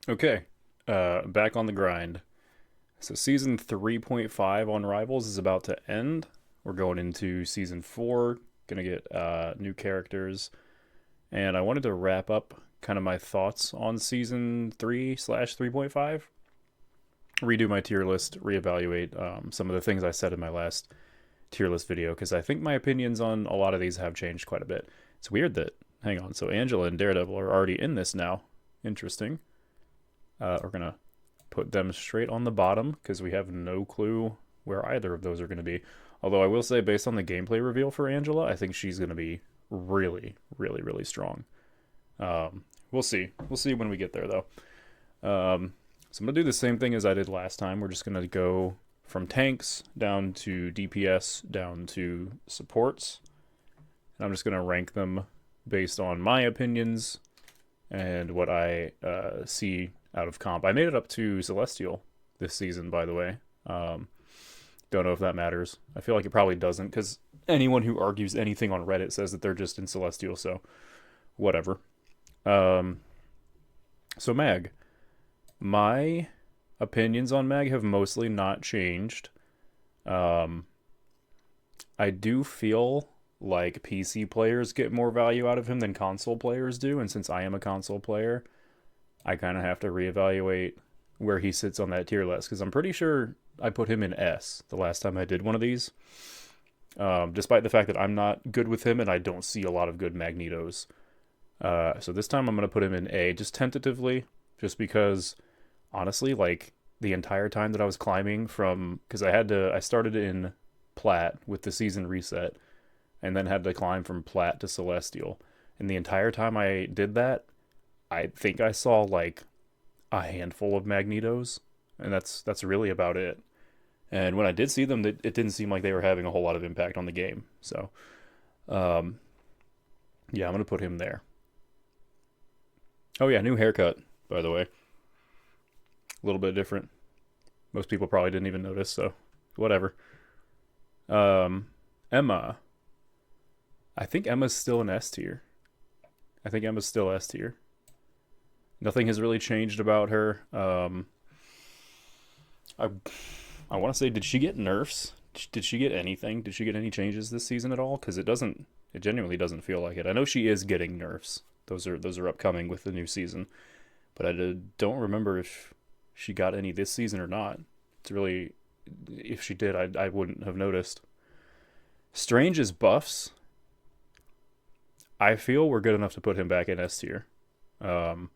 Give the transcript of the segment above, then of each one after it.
Okay, back on the grind. So season 3.5 on Rivals is about to end. We're going into season 4, gonna get new characters, and I wanted to wrap up kind of my thoughts on season 3 slash 3.5, redo my tier list, reevaluate some of the things I said in my last tier list video, because I think my opinions on a lot of these have changed quite a bit. It's weird that, hang on, so Angela and Daredevil are already in this now. Interesting. We're gonna put them straight on the bottom because we have no clue where either of those are going to be. Although I will say, based on the gameplay reveal for Angela, I think she's going to be really, really, really strong. We'll see. We'll see when we get there, though. So I'm going to do the same thing as I did last time. We're just going to go from tanks down to DPS down to supports. And I'm just going to rank them based on my opinions and what I see out of comp. I made it up to Celestial this season, by the way. Don't know if that matters. I feel like it probably doesn't, because anyone who argues anything on Reddit says that they're just in Celestial, so whatever. So Mag. My opinions on Mag have mostly not changed. I do feel like PC players get more value out of him than console players do, and since I am a console player, I kind of have to reevaluate where he sits on that tier list, because I'm pretty sure I put him in S the last time I did one of these, despite the fact that I'm not good with him and I don't see a lot of good Magnetos. So this time I'm going to put him in A, just tentatively, just because, honestly, like, the entire time that I was climbing from, because I started in Plat with the season reset, and then had to climb from Plat to Celestial. And the entire time I did that, I think I saw like a handful of Magnetos, and that's really about it. And when I did see them, it didn't seem like they were having a whole lot of impact on the game. So, um, yeah, I'm gonna put him there. Oh yeah, new haircut, by the way, a little bit different. Most people probably didn't even notice, so whatever. Emma, I think Emma's still an S tier. I think Emma's still S tier. Nothing has really changed about her. I I want to say, did she get nerfs? Did she get anything? Did she get any changes this season at all? Because it doesn't. It genuinely doesn't feel like it. I know she is getting nerfs. Those are upcoming with the new season, but I don't remember if she got any this season or not. It's really, if she did, I wouldn't have noticed. Strange's buffs, I feel we're good enough to put him back in S tier. Um,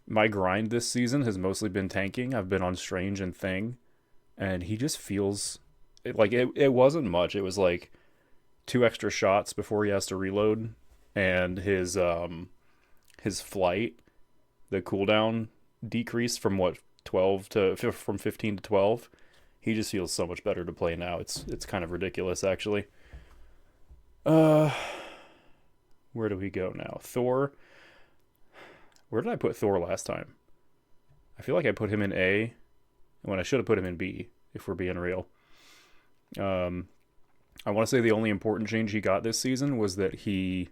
my grind this season has mostly been tanking. I've been on Strange and Thing, and he just feels it wasn't much. It was like two extra shots before he has to reload, and his flight, the cooldown decreased from what 12 to from 15 to 12. He just feels so much better to play now. It's kind of ridiculous, actually. Uh, where do we go now? Thor. Where did I put Thor last time? I feel like I put him in A when I should have put him in B, if we're being real. Um, I want to say the only important change he got this season was that he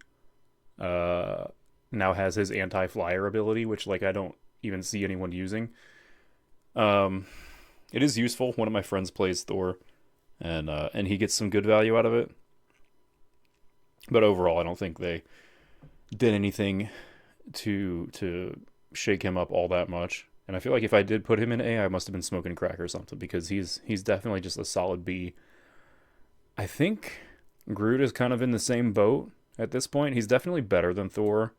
uh, now has his anti-flyer ability, which like I don't even see anyone using. Um, it is useful. One of my friends plays Thor, and he gets some good value out of it. But overall, I don't think they did anything to shake him up all that much. And I feel like if I did put him in A, I must have been smoking crack or something, because he's definitely just a solid B. I think Groot is kind of in the same boat at this point. He's definitely better than Thor,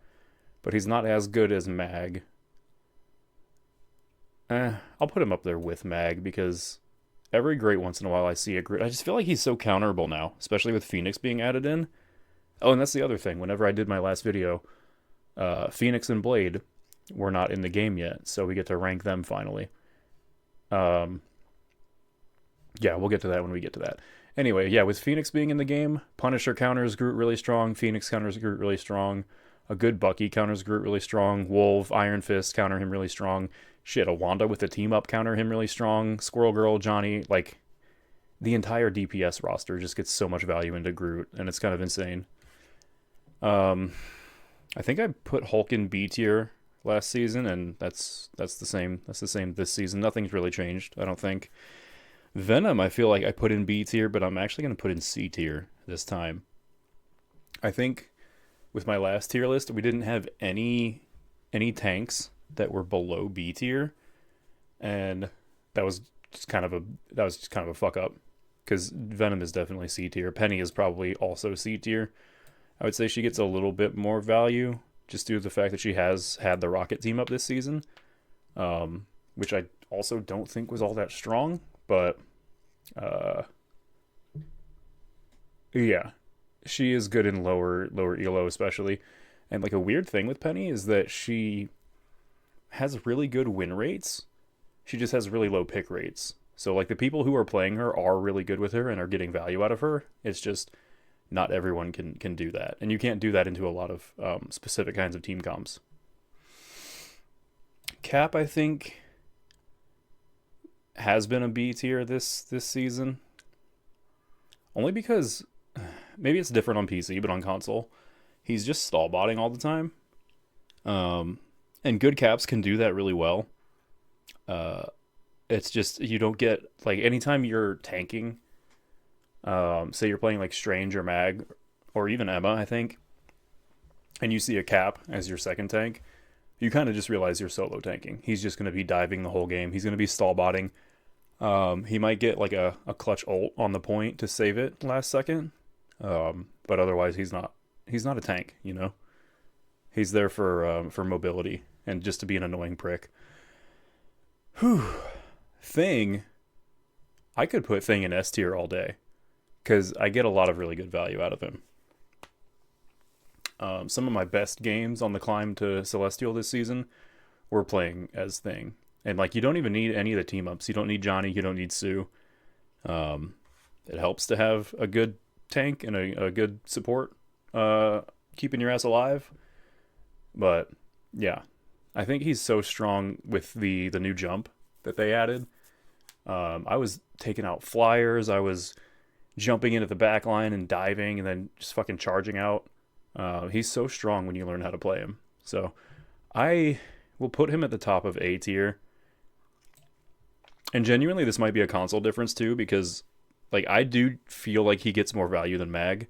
but he's not as good as Mag. I'll put him up there with Mag, because every great once in a while I see a Groot. I just feel like he's so counterable now, especially with Phoenix being added in. Oh, and that's the other thing. Whenever I did my last video, Phoenix and Blade were not in the game yet, so we get to rank them finally. Um, yeah, we'll get to that when we get to that. Anyway, yeah, with Phoenix being in the game, Punisher counters Groot really strong, Phoenix counters Groot really strong, a good Bucky counters Groot really strong, Wolf, Iron Fist counter him really strong, shit, a Wanda with a team up counter him really strong, Squirrel Girl, Johnny, like, the entire DPS roster just gets so much value into Groot, and it's kind of insane. Um, I think I put Hulk in B tier last season, and that's the same. That's the same this season. Nothing's really changed, I don't think. Venom, I feel like I put in B tier, but I'm actually going to put in C tier this time. I think with my last tier list, we didn't have any tanks that were below B tier, and that was that was just kind of a fuck up because Venom is definitely C tier. Penny is probably also C tier. I would say she gets a little bit more value just due to the fact that she has had the Rocket team up this season, which I also don't think was all that strong. But yeah, she is good in lower elo especially. And like a weird thing with Penny is that she has really good win rates. She just has really low pick rates. So like the people who are playing her are really good with her and are getting value out of her. It's just not everyone can do that, and you can't do that into a lot of specific kinds of team comps. Cap, I think, has been a B tier this season, only because maybe it's different on PC, but on console, he's just stall botting all the time. And good caps can do that really well. Uh, it's just you don't get like anytime you're tanking. Say you're playing like Strange or Mag, or even Emma, I think, and you see a Cap as your second tank, you kind of just realize you're solo tanking. He's just going to be diving the whole game. He's going to be stall botting. He might get like a clutch ult on the point to save it last second, but otherwise he's not. He's not a tank, you know. He's there for mobility and just to be an annoying prick. Whew. Thing, I could put Thing in S tier all day because I get a lot of really good value out of him. Some of my best games on the climb to Celestial this season were playing as Thing. And like you don't even need any of the team ups. You don't need Johnny, you don't need Sue. It helps to have a good tank and a good support keeping your ass alive. But yeah, I think he's so strong with the new jump that they added. I was taking out flyers. I was jumping into the back line and diving and then just fucking charging out. He's so strong when you learn how to play him. So I will put him at the top of A tier. And genuinely, this might be a console difference too, because like I do feel like he gets more value than Mag.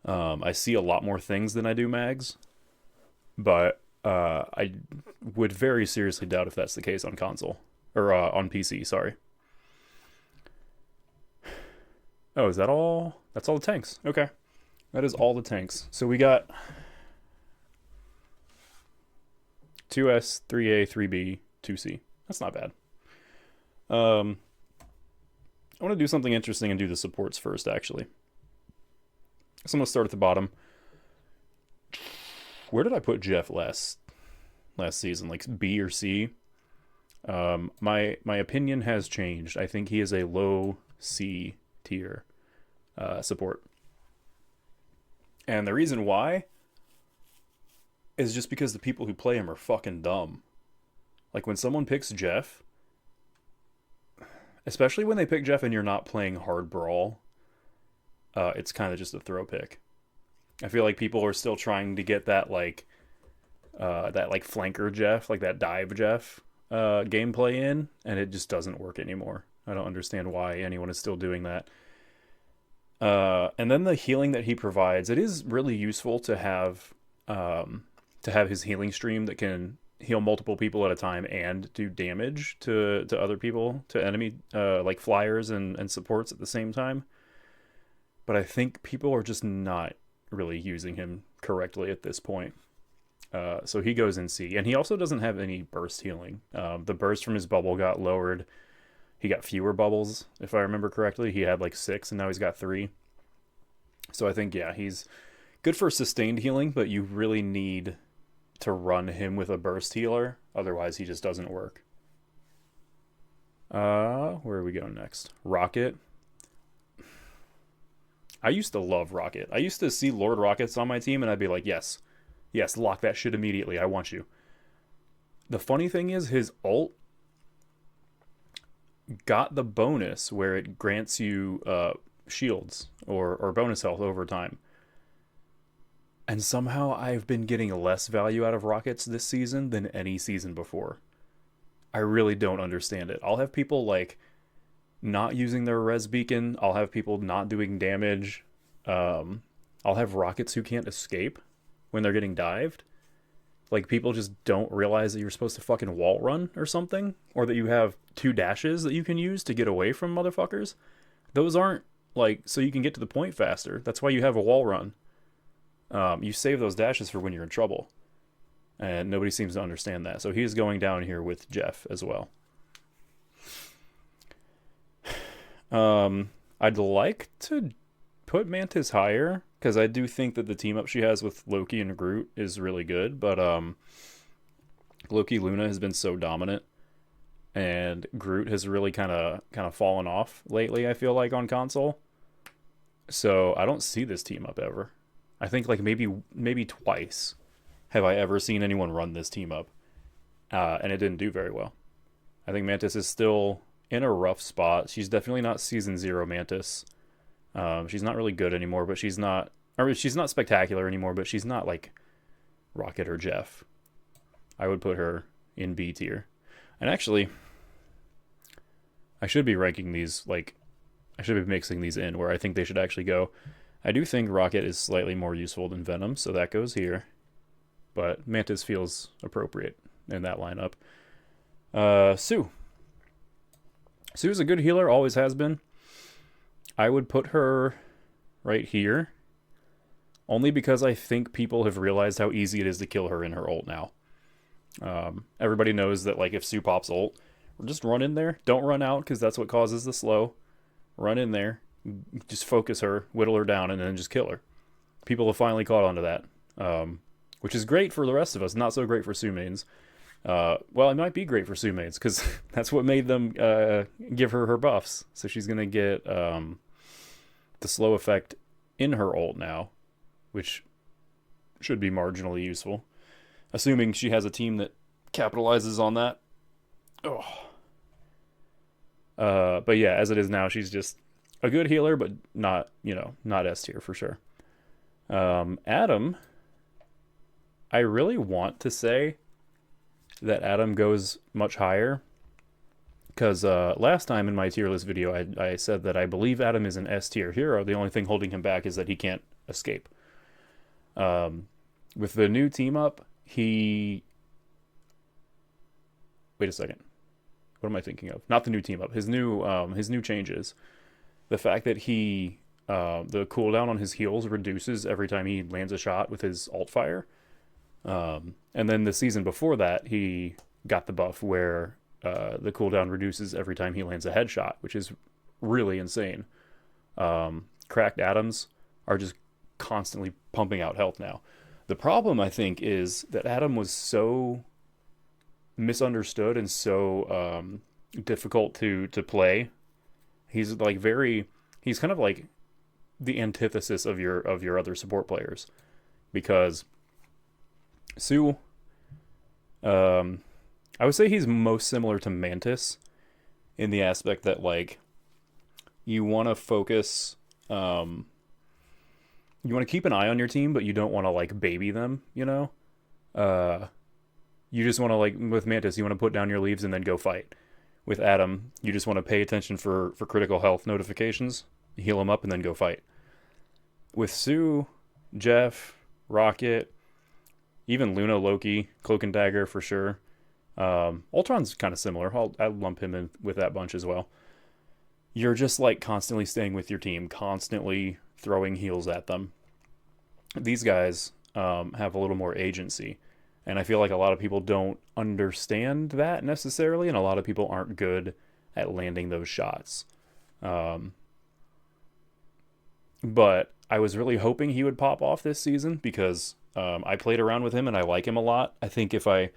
I see a lot more things than I do Mags, but I would very seriously doubt if that's the case on console or on PC. Sorry. Oh, is that all? That's all the tanks. Okay, that is all the tanks. So we got 2S, 3A, 3B, 2C. That's not bad. I want to do something interesting and do the supports first, actually. So I'm going to start at the bottom. Where did I put Jeff last season? Like B or C? My opinion has changed. I think he is a low C tier support. And the reason why is just because the people who play him are fucking dumb. Like when someone picks Jeff, especially when they pick Jeff and you're not playing hard brawl, it's kind of just a throw pick. I feel like people are still trying to get that like flanker Jeff, like that dive Jeff gameplay in, and it just doesn't work anymore. I don't understand why anyone is still doing that. And then the healing that he provides, it is really useful to have his healing stream that can heal multiple people at a time and do damage to other people, to enemy like flyers and supports at the same time. But I think people are just not really using him correctly at this point. So he goes in C. And he also doesn't have any burst healing. The burst from his bubble got lowered. He got fewer bubbles, if I remember correctly. He had like 6, and now he's got 3. So I think, yeah, he's good for sustained healing, but you really need to run him with a burst healer. Otherwise, he just doesn't work. Where are we going next? Rocket. I used to love Rocket. I used to see Lord Rockets on my team, and I'd be like, yes, lock that shit immediately. I want you. The funny thing is, his ult got the bonus where it grants you shields or bonus health over time. And somehow I've been getting less value out of rockets this season than any season before. I really don't understand it. I'll have people like not using their res beacon. I'll have people not doing damage. Um, I'll have rockets who can't escape when they're getting dived. Like people just don't realize that you're supposed to fucking wall run or something, or that you have two dashes that you can use to get away from motherfuckers. Those aren't like so you can get to the point faster. That's why you have a wall run. You save those dashes for when you're in trouble, and nobody seems to understand that. So he's going down here with Jeff as well. I'd like to put Mantis higher because I do think that the team up she has with Loki and Groot is really good, but Loki Luna has been so dominant, and Groot has really kind of fallen off lately. I feel like on console, so I don't see this team up ever. I think like maybe twice have I ever seen anyone run this team up, and it didn't do very well. I think Mantis is still in a rough spot. She's definitely not season 0 Mantis. She's not really good anymore, but she's not spectacular anymore, but she's not like Rocket or Jeff. I would put her in B tier. And actually, I should be ranking these like I should be mixing these in where I think they should actually go. I do think Rocket is slightly more useful than Venom, so that goes here. But Mantis feels appropriate in that lineup. Sue. Sue's a good healer, always has been. I would put her right here, only because I think people have realized how easy it is to kill her in her ult now. Everybody knows that like if Sue pops ult, just run in there. Don't run out because that's what causes the slow. Run in there, just focus her, whittle her down, and then just kill her. People have finally caught on to that, which is great for the rest of us. Not so great for Sue mains. Well, it might be great for Sue mains because that's what made them give her her buffs. So she's gonna get the slow effect in her ult now, which should be marginally useful, assuming she has a team that capitalizes on that. Oh. But yeah, as it is now, she's just a good healer, but not not S tier for sure. Adam, I really want to say that Adam goes much higher because last time in my tier list video I said that I believe Adam is an S tier hero. The only thing holding him back is that he can't escape. With the new team up, wait a second, what am I thinking of? Not the new team up, his new changes. The fact that the cooldown on his heals reduces every time he lands a shot with his alt fire. And then the season before that, he got the buff where the cooldown reduces every time he lands a headshot, which is really insane. Cracked Adams are just constantly pumping out health now. The problem, I think, is that Adam was so misunderstood and so difficult to play. He's kind of like the antithesis of your other support players, because Sue, I would say he's most similar to Mantis in the aspect that like you want to focus, you want to keep an eye on your team, but you don't want to like baby them, you just want to like with Mantis, you want to put down your leaves and then go fight. With Adam, you just want to pay attention for critical health notifications, heal him up, and then go fight. With Sue, Jeff, Rocket, even Luna, Loki, Cloak and Dagger for sure. Ultron's kind of similar. I'll lump him in with that bunch as well. You're just like constantly staying with your team, constantly throwing heals at them. These guys have a little more agency. And I feel like a lot of people don't understand that necessarily, and a lot of people aren't good at landing those shots. But I was really hoping he would pop off this season because I played around with him and I like him a lot. I think if I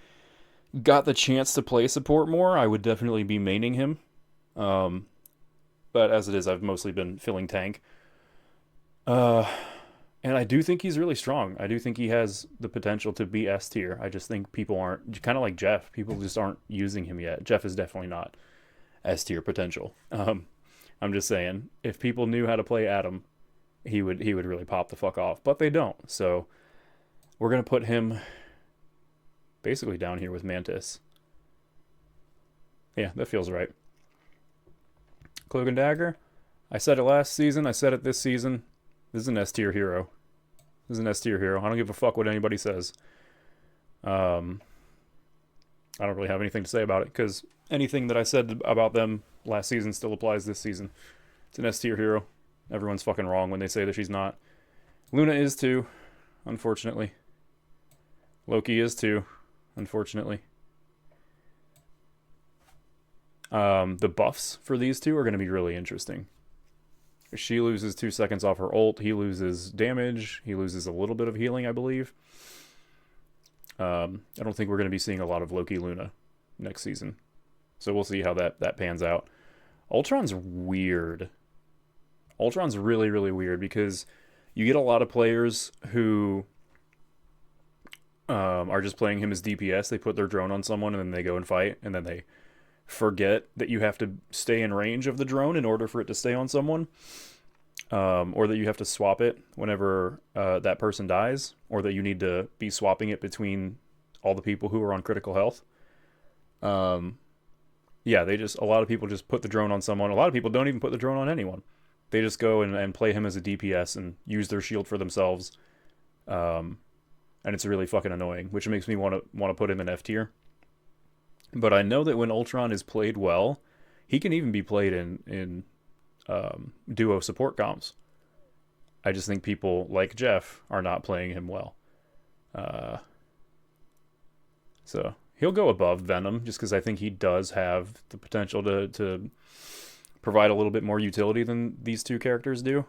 got the chance to play support more, I would definitely be maining him. But as it is, I've mostly been filling tank. And I do think he's really strong. I do think he has the potential to be S tier. I just think people aren't, kind of like Jeff, people just aren't using him yet. Jeff is definitely not S tier potential. I'm just saying, if people knew how to play Adam, he would really pop the fuck off. But they don't. So We're going to put him basically down here with Mantis. Yeah, that feels right. Cloak and Dagger. I said it last season. I said it this season. This is an S tier hero. This is an S tier hero. I don't give a fuck what anybody says. I don't really have anything to say about it because anything that I said about them last season still applies this season. It's an S tier hero. Everyone's fucking wrong when they say that she's not. Luna is too, unfortunately. Loki is too, unfortunately. The buffs for these two are going to be really interesting. She loses 2 seconds off her ult. He loses damage. He loses a little bit of healing, I believe. I don't think we're going to be seeing a lot of Loki Luna next season. So we'll see how that pans out. Ultron's weird. Ultron's really, really weird because you get a lot of players who are just playing him as DPS. They put their drone on someone and then they go and fight, and then they forget that you have to stay in range of the drone in order for it to stay on someone, or that you have to swap it whenever that person dies, or that you need to be swapping it between all the people who are on critical health. Yeah, a lot of people just put the drone on someone. A lot of people don't even put the drone on anyone. They just go and play him as a DPS and use their shield for themselves. And it's really fucking annoying, which makes me want to put him in F tier. But I know that when Ultron is played well, he can even be played in duo support comps. I just think people like Jeff are not playing him well. So he'll go above Venom just because I think he does have the potential to provide a little bit more utility than these two characters do.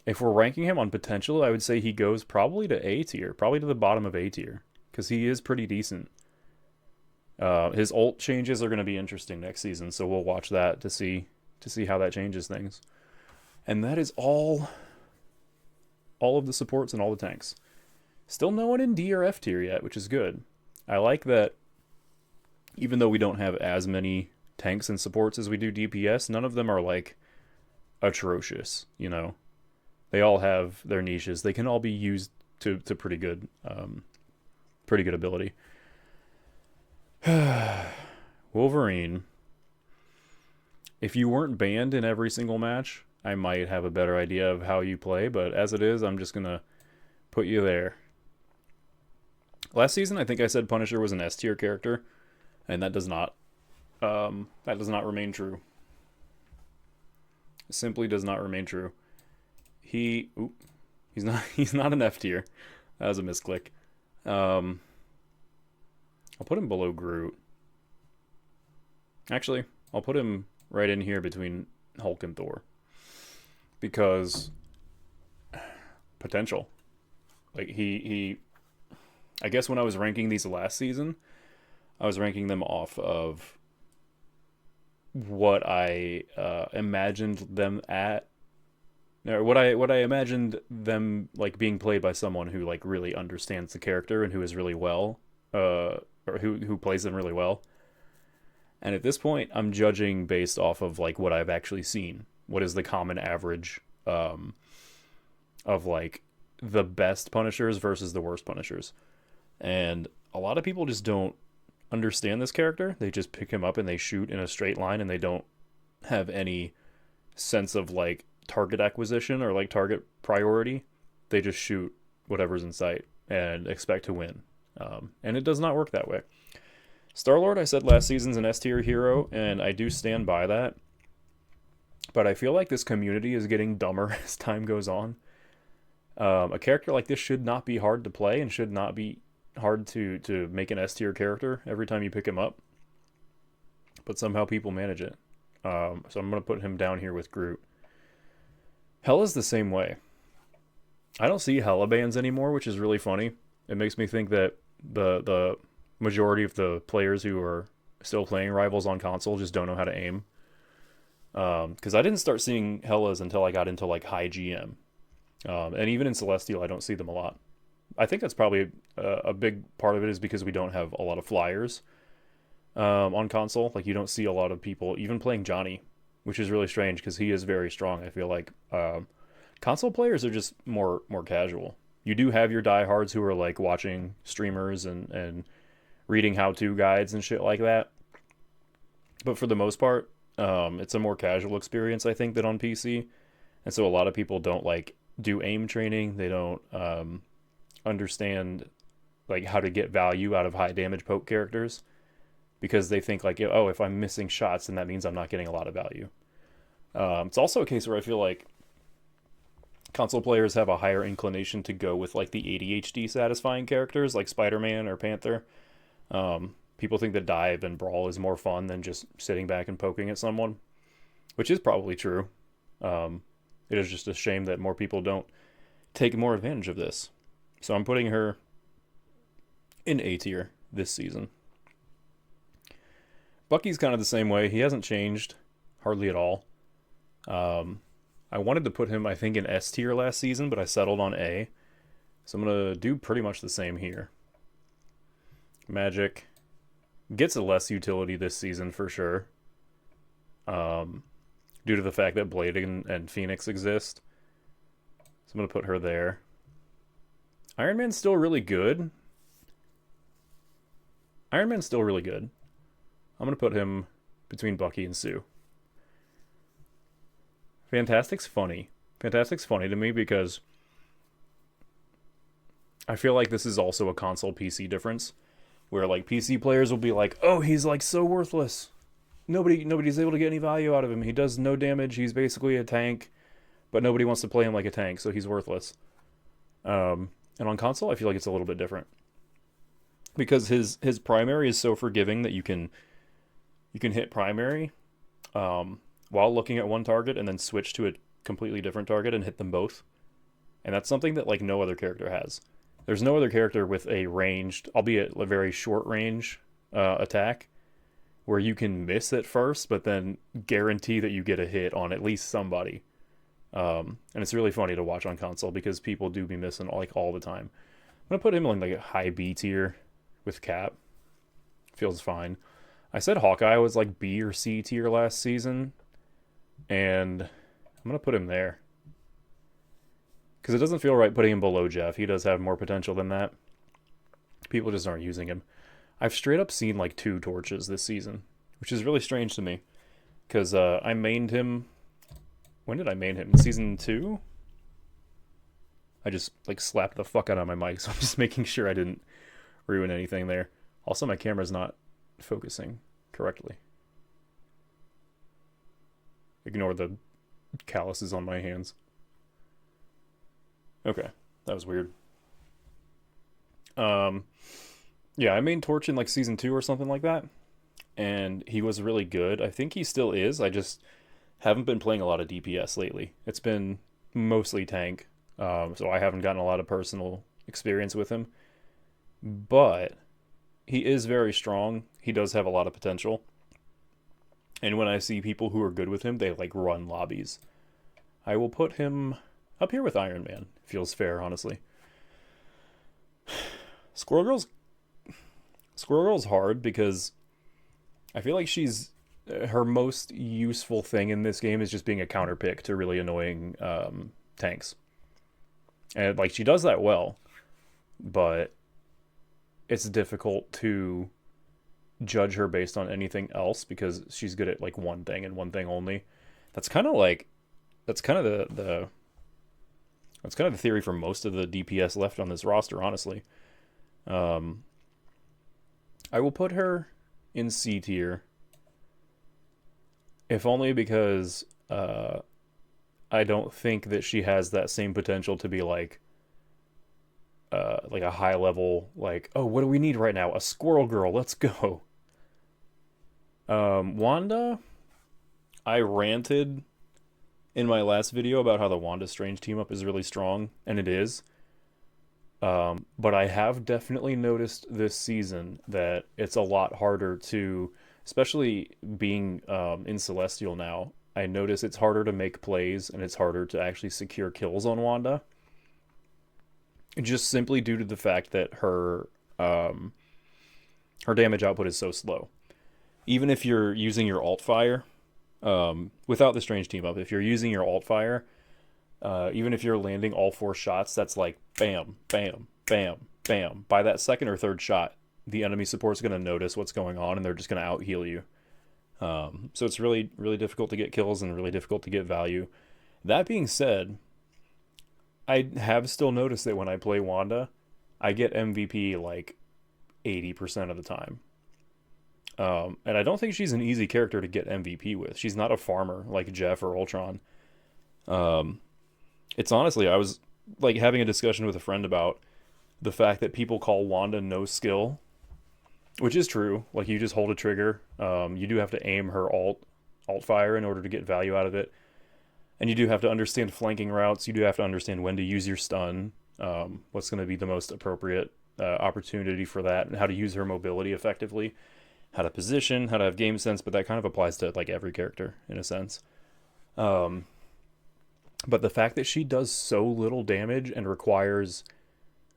If we're ranking him on potential, I would say he goes probably to A tier, probably to the bottom of A tier, because he is pretty decent. His ult changes are going to be interesting next season, so we'll watch that to see how that changes things. And that is all of the supports and all the tanks. Still no one in D or F tier yet, which is good. I like that even though we don't have as many tanks and supports as we do DPS, none of them are like atrocious, you know. They all have their niches. They can all be used to pretty good ability. Wolverine. If you weren't banned in every single match, I might have a better idea of how you play, but as it is, I'm just gonna put you there. Last season, I think I said Punisher was an S tier character, and that does not remain true. It simply does not remain true. He's not an F tier. That was a misclick. I'll put him below Groot. Actually, I'll put him right in here between Hulk and Thor. Because potential. Like he I guess when I was ranking these last season, I was ranking them off of what I imagined them at, or what I imagined them like being played by someone who like really understands the character and who is really well, or who plays them really well. And at this point, I'm judging based off of like what I've actually seen. What is the common average of like the best Punishers versus the worst Punishers? And a lot of people just don't understand this character. They just pick him up and they shoot in a straight line, and they don't have any sense of like target acquisition or like target priority. They just shoot whatever's in sight and expect to win. And it does not work that way. Star-Lord, I said last season's an S-tier hero, and I do stand by that. But I feel like this community is getting dumber as time goes on. A character like this should not be hard to play and should not be hard to make an S-tier character every time you pick him up. But somehow people manage it. So I'm going to put him down here with Groot. Hela's the same way. I don't see Hela bans anymore, which is really funny. It makes me think that the majority of the players who are still playing Rivals on console just don't know how to aim. Because I didn't start seeing Helas until I got into like high GM. And even in Celestial, I don't see them a lot. I think that's probably a big part of it is because we don't have a lot of flyers on console. Like you don't see a lot of people even playing Johnny, which is really strange because he is very strong. I feel like console players are just more casual. You do have your diehards who are like watching streamers and reading how-to guides and shit like that. But for the most part, it's a more casual experience, I think, than on PC. And so a lot of people don't like do aim training. They don't understand like how to get value out of high damage poke characters because they think like, oh, if I'm missing shots, then that means I'm not getting a lot of value. It's also a case where I feel like console players have a higher inclination to go with like the ADHD satisfying characters like Spider-Man or Panther. People think that dive and brawl is more fun than just sitting back and poking at someone, which is probably true. It is just a shame that more people don't take more advantage of this. So I'm putting her in A tier this season. Bucky's kind of the same way. He hasn't changed hardly at all. I wanted to put him, I think, in S tier last season, but I settled on A. So I'm going to do pretty much the same here. Magic gets a less utility this season for sure. Due to the fact that Blade and Phoenix exist. So I'm going to put her there. Iron Man's still really good. I'm going to put him between Bucky and Sue. Fantastic's funny. Fantastic's funny to me because I feel like this is also a console PC difference. Where like PC players will be like, oh, he's like so worthless. Nobody's able to get any value out of him. He does no damage. He's basically a tank, but nobody wants to play him like a tank, so he's worthless. And on console, I feel like it's a little bit different because his primary is so forgiving that you can hit primary while looking at one target and then switch to a completely different target and hit them both. And that's something that like no other character has. There's no other character with a ranged, albeit a very short range attack where you can miss at first, but then guarantee that you get a hit on at least somebody. And it's really funny to watch on console because people do be missing like all the time. I'm going to put him in like a high B tier with Cap. Feels fine. I said Hawkeye was like B or C tier last season, and I'm going to put him there. Because it doesn't feel right putting him below Jeff. He does have more potential than that. People just aren't using him. I've straight up seen like 2 torches this season, which is really strange to me. Because I mained him... When did I main him? Season 2? I just like slapped the fuck out of my mic, so I'm just making sure I didn't ruin anything there. Also, my camera's not focusing correctly. Ignore the calluses on my hands. Okay, that was weird. Yeah, I main Torch in like season 2 or something like that, and he was really good. I think he still is. I just haven't been playing a lot of DPS lately. It's been mostly tank, so I haven't gotten a lot of personal experience with him. But he is very strong. He does have a lot of potential. And when I see people who are good with him, they like run lobbies. I will put him up here with Iron Man. Feels fair, honestly. Squirrel Girl's hard because I feel like she's her most useful thing in this game is just being a counter pick to really annoying tanks. And like she does that well, but it's difficult to judge her based on anything else because she's good at like one thing and one thing only. That's kind of the theory for most of the DPS left on this roster, honestly. I will put her in C tier, if only because I don't think that she has that same potential to be like a high level, like, oh, what do we need right now? A Squirrel Girl, let's go. Wanda, I ranted in my last video about how the Wanda Strange team up is really strong, and it is. But I have definitely noticed this season that it's a lot harder to, especially being in Celestial now, I notice it's harder to make plays and it's harder to actually secure kills on Wanda. Just simply due to the fact that her damage output is so slow. Even if you're using your alt fire, without the Strange team up, if you're using your alt fire, Even if you're landing all 4 shots, that's like bam, bam, bam, bam. By that second or third shot, the enemy support's going to notice what's going on and they're just going to out heal you. So it's really, really difficult to get kills and really difficult to get value. That being said, I have still noticed that when I play Wanda, I get MVP like 80% of the time. And I don't think she's an easy character to get MVP with. She's not a farmer like Jeff or Ultron. It's honestly, I was like having a discussion with a friend about the fact that people call Wanda no skill, which is true. Like you just hold a trigger. You do have to aim her alt fire in order to get value out of it. And you do have to understand flanking routes. You do have to understand when to use your stun. What's going to be the most appropriate opportunity for that, and how to use her mobility effectively, how to position, how to have game sense. But that kind of applies to like every character in a sense. But the fact that she does so little damage and requires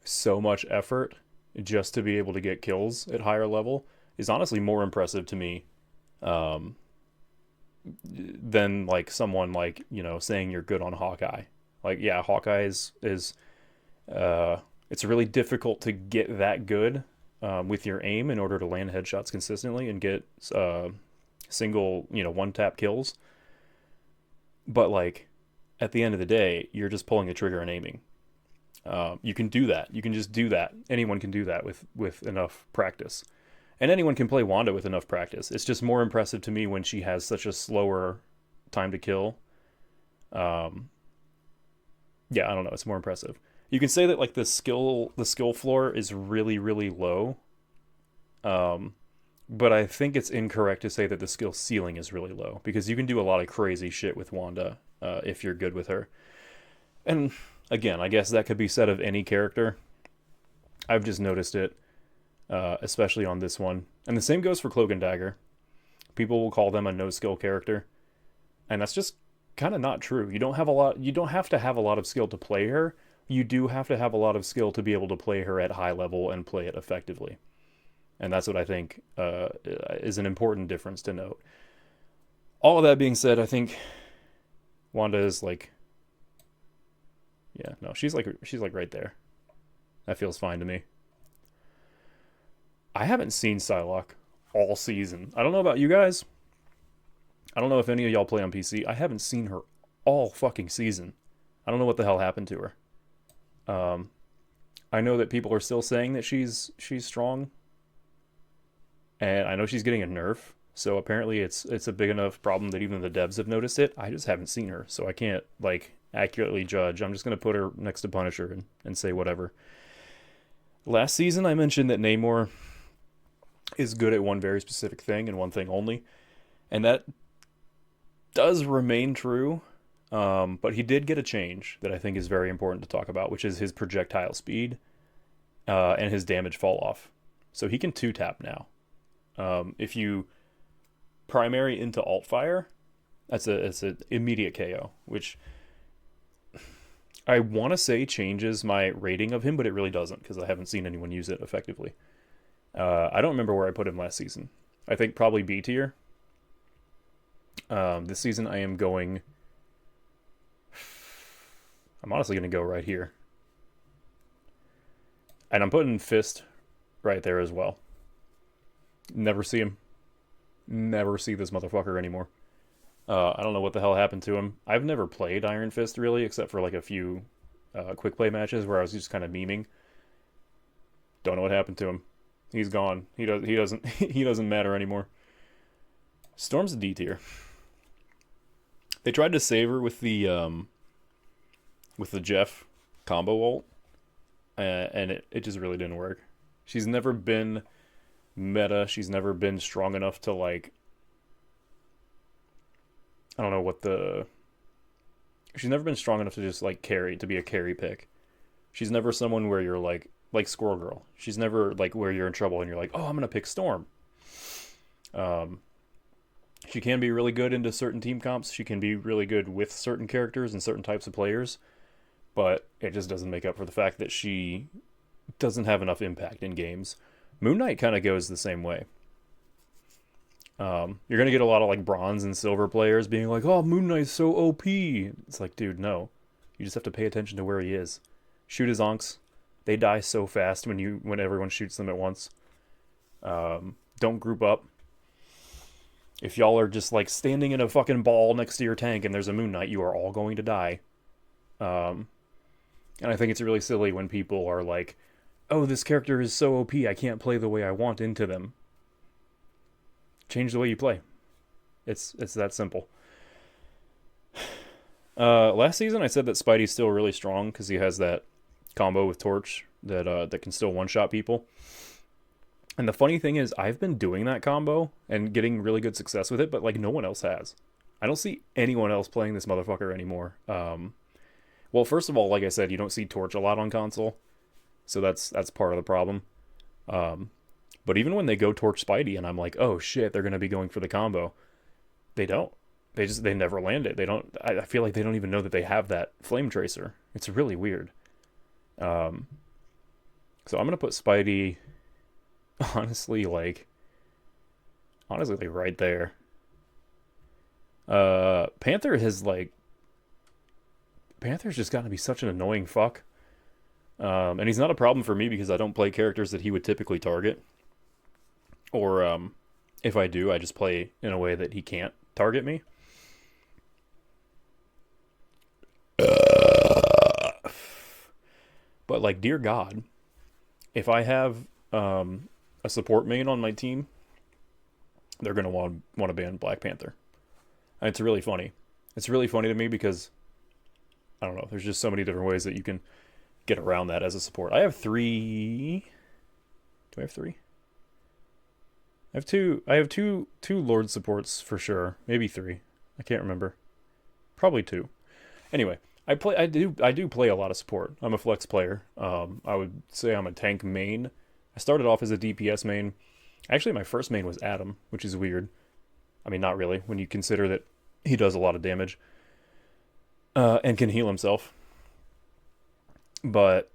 so much effort just to be able to get kills at higher level is honestly more impressive to me than like someone like, saying you're good on Hawkeye. Like, yeah, Hawkeye is it's really difficult to get that good with your aim in order to land headshots consistently and get single, one-tap kills. But like at the end of the day, you're just pulling the trigger and aiming. You can do that. You can just do that. Anyone can do that with enough practice. And anyone can play Wanda with enough practice. It's just more impressive to me when she has such a slower time to kill. Yeah, I don't know. It's more impressive. You can say that like the skill floor is really, really low. But I think it's incorrect to say that the skill ceiling is really low, because you can do a lot of crazy shit with Wanda if you're good with her. And again, I guess that could be said of any character. I've just noticed it, especially on this one. And the same goes for Cloak and Dagger. People will call them a no-skill character, and that's just kind of not true. You don't have to have a lot of skill to play her. You do have to have a lot of skill to be able to play her at high level and play it effectively. And that's what I think is an important difference to note. All of that being said, I think Wanda is like, yeah, no, she's like right there. That feels fine to me. I haven't seen Psylocke all season. I don't know about you guys. I don't know if any of y'all play on PC. I haven't seen her all fucking season. I don't know what the hell happened to her. I know that people are still saying that she's strong. And I know she's getting a nerf. So apparently it's a big enough problem that even the devs have noticed it. I just haven't seen her, so I can't like accurately judge. I'm just going to put her next to Punisher and say whatever. Last season I mentioned that Namor is good at one very specific thing and one thing only. And that does remain true. But he did get a change that I think is very important to talk about, which is his projectile speed and his damage fall off. So he can 2-tap now. If you primary into alt fire, it's an immediate KO, which I want to say changes my rating of him, but it really doesn't, because I haven't seen anyone use it effectively. I don't remember where I put him last season. I think probably B tier. This season I am going... I'm honestly going to go right here. And I'm putting Fist right there as well. Never see him. Never see this motherfucker anymore. I don't know what the hell happened to him. I've never played Iron Fist really, except for like a few quick play matches where I was just kind of memeing. Don't know what happened to him. He's gone. He doesn't he doesn't matter anymore. Storm's a D tier. They tried to save her with the Jeff combo ult, and it just really didn't work. She's never been meta. She's never been strong enough to like, I don't know what the... She's never been strong enough to just like carry, to be a carry pick. She's never someone where you're like Squirrel Girl. She's never like where you're in trouble and you're like, oh, I'm gonna pick Storm. She can be really good into certain team comps. She can be really good with certain characters and certain types of players, but it just doesn't make up for the fact that she doesn't have enough impact in games. Moon Knight kind of goes the same way. You're going to get a lot of like bronze and silver players being like, oh, Moon Knight's so OP. It's like, dude, no. You just have to pay attention to where he is. Shoot his onks. They die so fast when everyone shoots them at once. Don't group up. If y'all are just like standing in a fucking ball next to your tank and there's a Moon Knight, you are all going to die. And I think it's really silly when people are like, oh, this character is so OP, I can't play the way I want into them. Change the way you play. It's that simple. Last season I said that Spidey's still really strong because he has that combo with Torch that can still one-shot people. And the funny thing is, I've been doing that combo and getting really good success with it, but like no one else has. I don't see anyone else playing this motherfucker anymore. Well, first of all, like I said, you don't see Torch a lot on console, so that's part of the problem. But even when they go Torch Spidey, and I'm like, oh shit, they're gonna be going for the combo, they don't. They never land it. They don't. I feel like they don't even know that they have that flame tracer. It's really weird. So I'm gonna put Spidey. Honestly, like right there. Panther's just gotten to be such an annoying fuck. And he's not a problem for me because I don't play characters that he would typically target. Or, if I do, I just play in a way that he can't target me. But, like, dear God, if I have, a support main on my team, they're going to want to ban Black Panther. And it's really funny. It's really funny to me because, I don't know, there's just so many different ways that you can get around that as a support. I have 3... Do I have 3? I have two Lord supports for sure. Maybe 3. I can't remember. Probably 2. Anyway, I do play a lot of support. I'm a flex player. I would say I'm a tank main. I started off as a DPS main. Actually, my first main was Adam, which is weird. I mean, not really, when you consider that he does a lot of damage. And can heal himself. But,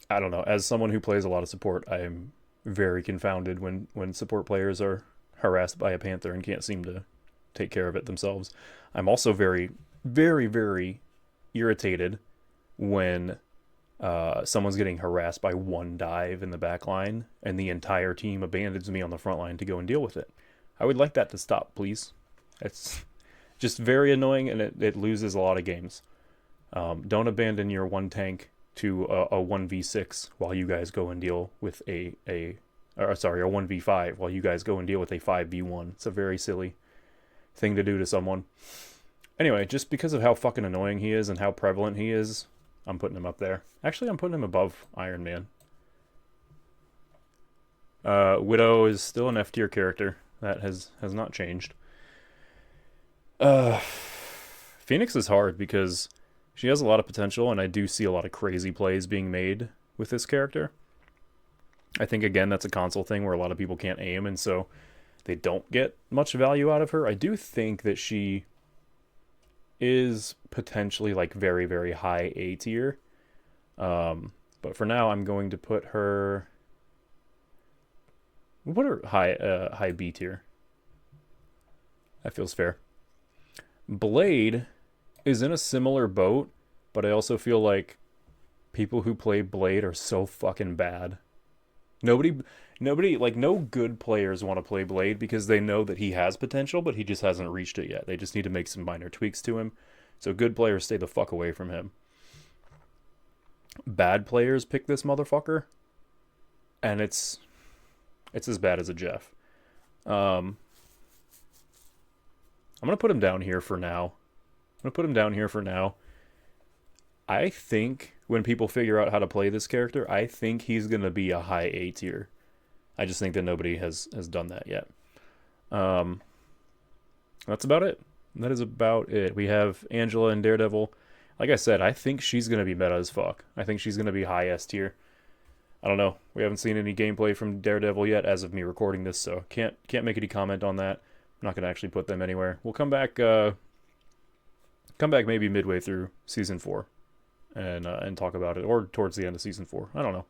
I don't know. As someone who plays a lot of support, I am very confounded when support players are harassed by a Panther and can't seem to take care of it themselves. I'm also very, very, very irritated when someone's getting harassed by one dive in the back line and the entire team abandons me on the front line to go and deal with it. I would like that to stop, please. It's just very annoying, and it loses a lot of games. Don't abandon your one tank to a 1v6 while you guys go and deal with a 1v5 while you guys go and deal with a 5v1. It's a very silly thing to do to someone. Anyway, just because of how fucking annoying he is and how prevalent he is, I'm putting him up there. Actually, I'm putting him above Iron Man. Widow is still an F tier character. That has not changed. Phoenix is hard because she has a lot of potential, and I do see a lot of crazy plays being made with this character. I think, again, that's a console thing where a lot of people can't aim, and so they don't get much value out of her. I do think that she is potentially like very, very high A tier. But for now, I'm going to put her... We'll put her high B tier. That feels fair. Blade is in a similar boat, but I also feel like people who play Blade are so fucking bad. Nobody, like, no good players want to play Blade because they know that he has potential, but he just hasn't reached it yet. They just need to make some minor tweaks to him. So good players stay the fuck away from him. Bad players pick this motherfucker, and it's as bad as a Jeff. I'm going to put him down here for now. I think when people figure out how to play this character, I think he's going to be a high A tier. I just think that nobody has done that yet. That's about it. That is about it. We have Angela and Daredevil. Like I said, I think she's going to be meta as fuck. I think she's going to be high S tier. I don't know. We haven't seen any gameplay from Daredevil yet as of me recording this, so can't make any comment on that. I'm not going to actually put them anywhere. We'll come back maybe midway through Season 4 and talk about it, or towards the end of Season 4. I don't know.